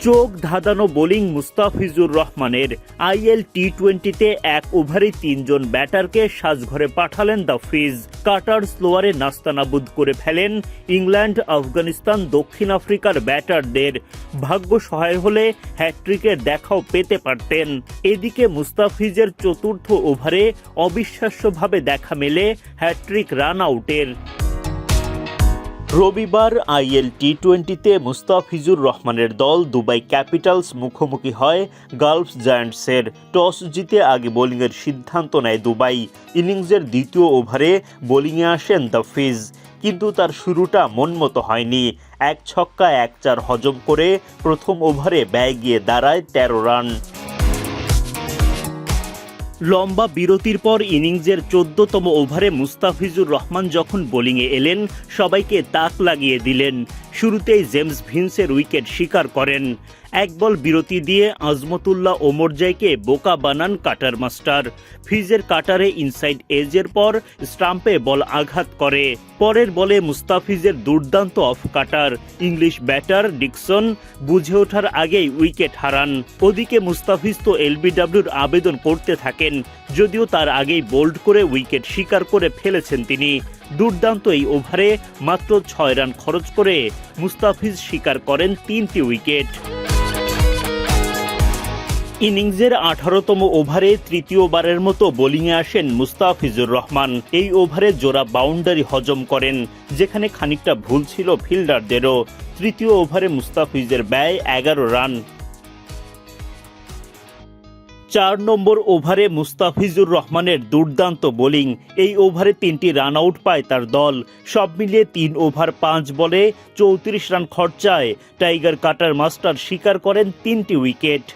চোখ ধাঁধানো বোলিং মুস্তাফিজুর রহমানের। আইএল টি-20তে 1 ওভারে 3 জন ব্যাটারকে সাজঘরে পাঠালেন দ্য ফিজ। কাটার স্লোয়ারে নাস্তানাবুদ করে ফেলেন ইংল্যান্ড, আফগানিস্তান, দক্ষিণ আফ্রিকার ব্যাটারদের। ভাগ্য সহায় হলে হ্যাট্রিকের দেখাও পেতে পারতেন। এদিকে মুস্তাফিজের চতুর্থ ওভারে অবিশ্বাস্যভাবে দেখা মেলে হ্যাট্রিক রান আউটের। রবিবার আইএল টি-20তে মুস্তাফিজুর রহমানের দল দুবাই ক্যাপিটালস মুখোমুখি হয় গালফ জায়ান্টসের। টস জিতে আগে বোলিংয়ের সিদ্ধান্ত নেয় দুবাই। ইনিংসের দ্বিতীয় ওভারে বোলিংয়ে আসেন দ্য ফিজ, কিন্তু তার শুরুটা মনমতো হয়নি। 1 ছক্কা 1 চার হজম করে প্রথম ওভারে ব্যয় গিয়ে দাঁড়ায় 13 রান। লম্বা বিরতির পর ইনিংসের 14তম ওভারে মুস্তাফিজুর রহমান যখন বোলিংয়ে এলেন, সবাইকে তাক লাগিয়ে দিলেন। শুরুতেই জেমস ভিন্সের উইকেট শিকার করেন। 1 বল বিরতি দিয়ে আজমতুল্লাহ ওমরজাইকে বোকা বানান কাটার মাস্টার। ফিজের কাটারে ইনসাইড এজের পর স্টাম্পে বল আঘাত করে। পরের বলে মুস্তাফিজের দুর্দান্ত off cutter. English batter Dickson বুঝে ওঠার আগেই উইকেট হারান। ওদিকে মুস্তাফিজ তো এলবিডব্লিউর আবেদন করতে থাকেন, যদিও তার আগেই বোল্ড করে উইকেট শিকার করে ফেলেছেন তিনি। দুর্দান্ত এই ওভারে মাত্র 6 রান খরচ করে মুস্তাফিজ শিকার করেন 3টি উইকেট। ইনিংসের 18তম ওভারে তৃতীয়বারের মতো বোলিংয়ে আসেন মুস্তাফিজুর রহমান। এই ওভারে জোড়া বাউন্ডারি হজম করেন, যেখানে খানিকটা ভুল ছিল ফিল্ডারদেরও। তৃতীয় ওভারে মুস্তাফিজের ব্যয় 11 রান। 4 নম্বর ওভারে মুস্তাফিজুর রহমানের দুর্দান্ত বোলিং। এই ওভারে 3টি রান আউট পায় তার দল। সব মিলিয়ে 3 ওভার 5 বলে 34 রান খরচায় টাইগার কাটার মাস্টার শিকার করেন 3টি উইকেট।